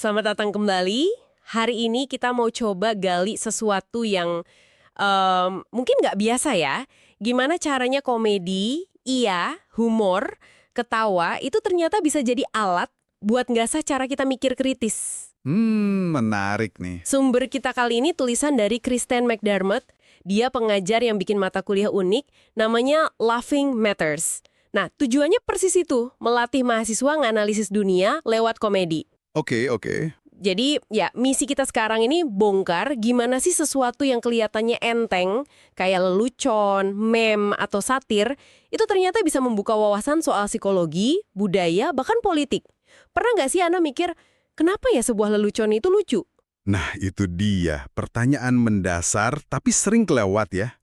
Selamat datang kembali. Hari ini kita mau coba gali sesuatu yang mungkin nggak biasa ya. Gimana caranya komedi, iya, humor, ketawa, itu ternyata bisa jadi alat buat ngasah cara kita mikir kritis. Menarik nih. Sumber kita kali ini tulisan dari Kristen McDermott. Dia pengajar yang bikin mata kuliah unik, namanya Laughing Matters. Nah, tujuannya persis itu, melatih mahasiswa nganalisis dunia lewat komedi. Oke. Jadi ya misi kita sekarang ini bongkar gimana sih sesuatu yang kelihatannya enteng, kayak lelucon, meme, atau satir, itu ternyata bisa membuka wawasan soal psikologi, budaya, bahkan politik. Pernah nggak sih Anda mikir, kenapa ya sebuah lelucon itu lucu? Nah, itu dia. Pertanyaan mendasar tapi sering kelewat ya.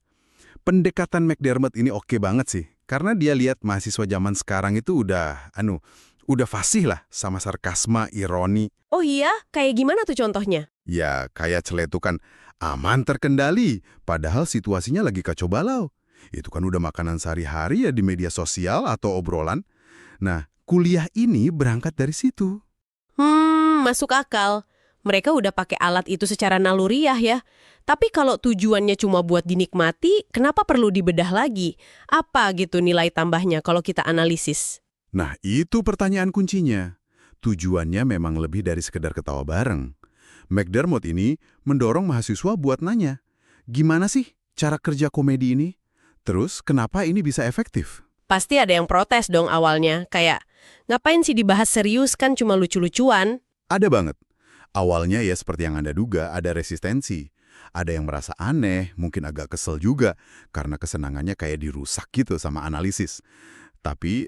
Pendekatan McDermott ini oke banget sih. Karena dia lihat mahasiswa zaman sekarang itu udah fasih lah sama sarkasma, ironi. Oh iya, kayak gimana tuh contohnya? Ya, kayak celetukan aman terkendali, padahal situasinya lagi kacau balau. Itu kan udah makanan sehari-hari ya di media sosial atau obrolan. Nah, kuliah ini berangkat dari situ. Masuk akal. Mereka udah pakai alat itu secara naluriah ya. Tapi kalau tujuannya cuma buat dinikmati, kenapa perlu dibedah lagi? Apa gitu nilai tambahnya kalau kita analisis? Nah, itu pertanyaan kuncinya. Tujuannya memang lebih dari sekedar ketawa bareng. McDermott ini mendorong mahasiswa buat nanya, gimana sih cara kerja komedi ini? Terus, kenapa ini bisa efektif? Pasti ada yang protes dong awalnya, kayak, ngapain sih dibahas serius kan cuma lucu-lucuan? Ada banget. Awalnya ya seperti yang Anda duga, ada resistensi. Ada yang merasa aneh, mungkin agak kesel juga, karena kesenangannya kayak dirusak gitu sama analisis. Tapi,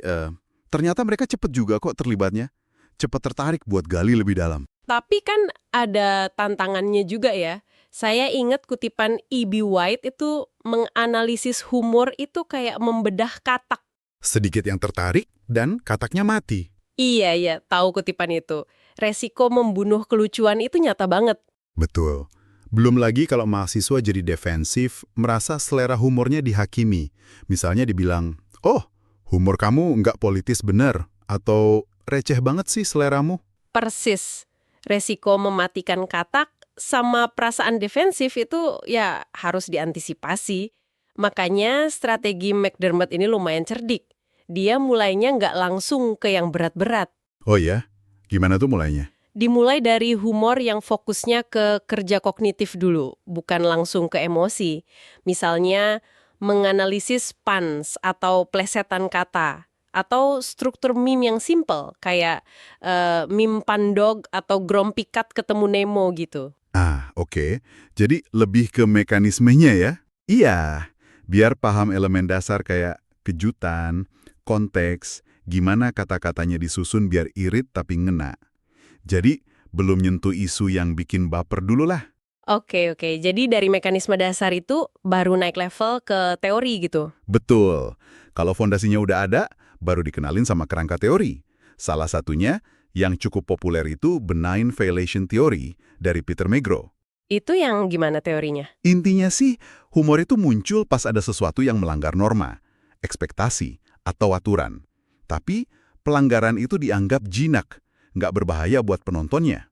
ternyata mereka cepet juga kok terlibatnya. Cepet tertarik buat gali lebih dalam. Tapi kan ada tantangannya juga ya. Saya ingat kutipan E.B. White itu menganalisis humor itu kayak membedah katak. Sedikit yang tertarik, dan kataknya mati. Iya, tahu kutipan itu. Resiko membunuh kelucuan itu nyata banget. Betul. Belum lagi kalau mahasiswa jadi defensif, merasa selera humornya dihakimi. Misalnya dibilang, oh, humor kamu nggak politis bener, atau receh banget sih seleramu. Persis. Resiko mematikan katak sama perasaan defensif itu ya harus diantisipasi. Makanya strategi McDermott ini lumayan cerdik. Dia mulainya nggak langsung ke yang berat-berat. Oh ya? Gimana tuh mulainya? Dimulai dari humor yang fokusnya ke kerja kognitif dulu, bukan langsung ke emosi. Misalnya, menganalisis puns atau plesetan kata. Atau struktur meme yang simple, kayak meme pandog atau Grumpy Cat ketemu Nemo gitu. Ah, oke. Jadi lebih ke mekanismenya ya? Iya, biar paham elemen dasar kayak kejutan, konteks, gimana kata-katanya disusun biar irit tapi ngena. Jadi, belum nyentuh isu yang bikin baper dulu lah. Oke. Jadi dari mekanisme dasar itu baru naik level ke teori gitu. Betul. Kalau fondasinya udah ada, baru dikenalin sama kerangka teori. Salah satunya, yang cukup populer itu Benign Violation Theory dari Peter Megro. Itu yang gimana teorinya? Intinya sih, humor itu muncul pas ada sesuatu yang melanggar norma, ekspektasi, atau aturan. Tapi, pelanggaran itu dianggap jinak, nggak berbahaya buat penontonnya.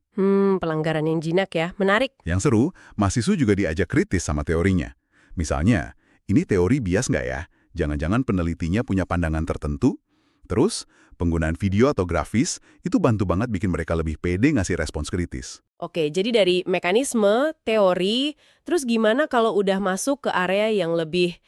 Pelanggaran yang jinak ya. Menarik. Yang seru, mahasiswa juga diajak kritis sama teorinya. Misalnya, ini teori bias nggak ya? Jangan-jangan penelitinya punya pandangan tertentu? Terus, penggunaan video atau grafis itu bantu banget bikin mereka lebih pede ngasih respons kritis. Oke, jadi dari mekanisme, teori, terus gimana kalau udah masuk ke area yang lebih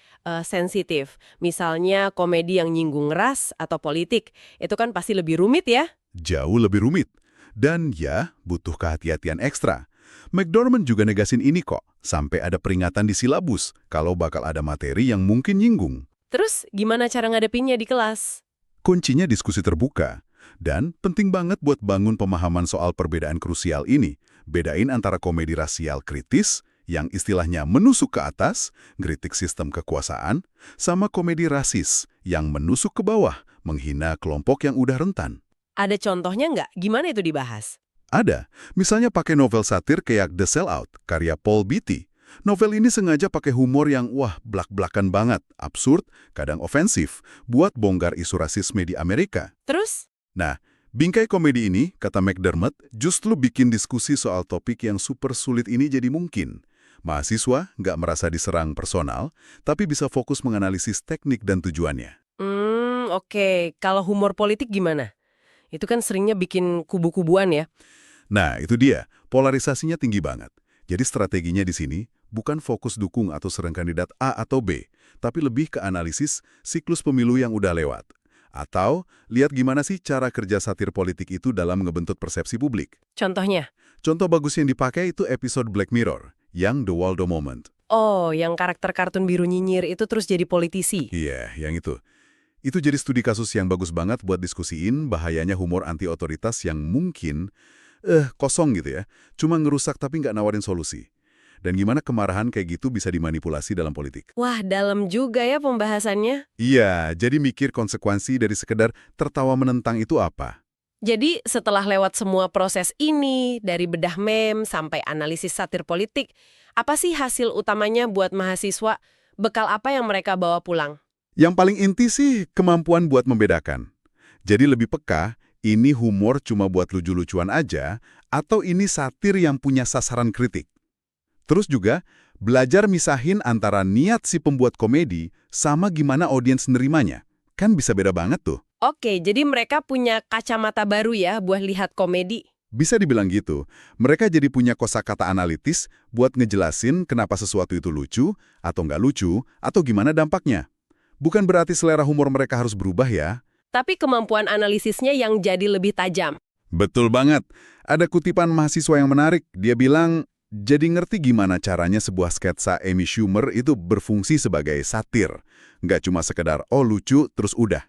sensitif? Misalnya komedi yang nyinggung ras atau politik. Itu kan pasti lebih rumit ya? Jauh lebih rumit. Dan ya, butuh kehati-hatian ekstra. McDermott juga negasin ini kok, sampai ada peringatan di silabus kalau bakal ada materi yang mungkin nyinggung. Terus gimana cara ngadepinnya di kelas? Kuncinya diskusi terbuka. Dan penting banget buat bangun pemahaman soal perbedaan krusial ini. Bedain antara komedi rasial kritis, yang istilahnya menusuk ke atas, ngeritik sistem kekuasaan, sama komedi rasis, yang menusuk ke bawah, menghina kelompok yang udah rentan. Ada contohnya nggak? Gimana itu dibahas? Ada, misalnya pakai novel satir kayak The Sellout, karya Paul Beatty. Novel ini sengaja pakai humor yang blak-blakan banget, absurd, kadang ofensif, buat bongkar isu rasisme di Amerika. Terus? Nah, Bingkai komedi ini, kata McDermott, justru bikin diskusi soal topik yang super sulit ini jadi mungkin. Mahasiswa nggak merasa diserang personal, tapi bisa fokus menganalisis teknik dan tujuannya. Oke. Kalau humor politik gimana? Itu kan seringnya bikin kubu-kubuan ya. Nah, itu dia. Polarisasinya tinggi banget. Jadi strateginya di sini bukan fokus dukung atau serang kandidat A atau B, tapi lebih ke analisis siklus pemilu yang udah lewat. Atau lihat gimana sih cara kerja satir politik itu dalam ngebentuk persepsi publik. Contohnya? Contoh bagus yang dipakai itu episode Black Mirror, yang The Waldo Moment. Oh, yang karakter kartun biru nyinyir itu terus jadi politisi. Iya, yang itu. Itu jadi studi kasus yang bagus banget buat diskusiin bahayanya humor anti-otoritas yang mungkin kosong gitu ya. Cuma ngerusak tapi nggak nawarin solusi. Dan gimana kemarahan kayak gitu bisa dimanipulasi dalam politik. Wah, dalam juga ya pembahasannya. Iya, jadi mikir konsekuensi dari sekedar tertawa menentang itu apa. Jadi setelah lewat semua proses ini, dari bedah meme sampai analisis satir politik, apa sih hasil utamanya buat mahasiswa? Bekal apa yang mereka bawa pulang? Yang paling inti sih kemampuan buat membedakan. Jadi lebih peka, ini humor cuma buat lucu-lucuan aja, atau ini satir yang punya sasaran kritik. Terus juga, belajar misahin antara niat si pembuat komedi sama gimana audiens nerimanya. Kan bisa beda banget tuh. Oke, jadi mereka punya kacamata baru ya buat lihat komedi. Bisa dibilang gitu, mereka jadi punya kosakata analitis buat ngejelasin kenapa sesuatu itu lucu, atau nggak lucu, atau gimana dampaknya. Bukan berarti selera humor mereka harus berubah ya. Tapi kemampuan analisisnya yang jadi lebih tajam. Betul banget. Ada kutipan mahasiswa yang menarik. Dia bilang, jadi ngerti gimana caranya sebuah sketsa Amy Schumer itu berfungsi sebagai satir. Nggak cuma sekedar, oh lucu, terus udah.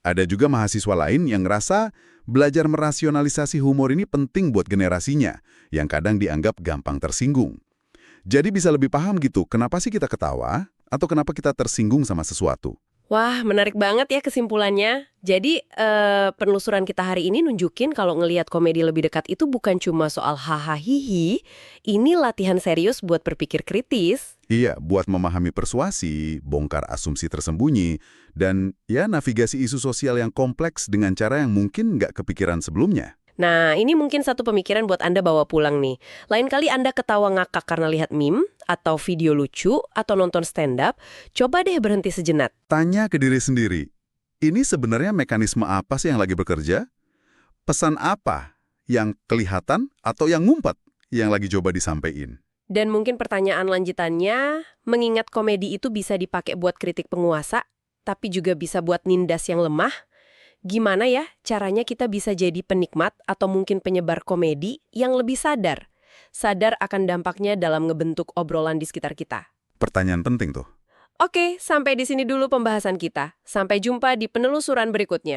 Ada juga mahasiswa lain yang ngerasa belajar merasionalisasi humor ini penting buat generasinya, yang kadang dianggap gampang tersinggung. Jadi bisa lebih paham gitu, kenapa sih kita ketawa, atau kenapa kita tersinggung sama sesuatu. Wah, menarik banget ya kesimpulannya. Jadi, penelusuran kita hari ini nunjukin kalau ngelihat komedi lebih dekat itu bukan cuma soal hahaha hihi, ini latihan serius buat berpikir kritis. Iya, buat memahami persuasi, bongkar asumsi tersembunyi, dan ya navigasi isu sosial yang kompleks dengan cara yang mungkin nggak kepikiran sebelumnya. Nah, ini mungkin satu pemikiran buat Anda bawa pulang nih. Lain kali Anda ketawa ngakak karena lihat meme, atau video lucu, atau nonton stand-up, coba deh berhenti sejenak. Tanya ke diri sendiri, ini sebenarnya mekanisme apa sih yang lagi bekerja? Pesan apa yang kelihatan atau yang ngumpet yang lagi coba disampaikan? Dan mungkin pertanyaan lanjutannya, mengingat komedi itu bisa dipakai buat kritik penguasa, tapi juga bisa buat nindas yang lemah, gimana ya caranya kita bisa jadi penikmat atau mungkin penyebar komedi yang lebih sadar? Sadar akan dampaknya dalam ngebentuk obrolan di sekitar kita. Pertanyaan penting tuh. Oke, sampai di sini dulu pembahasan kita. Sampai jumpa di penelusuran berikutnya.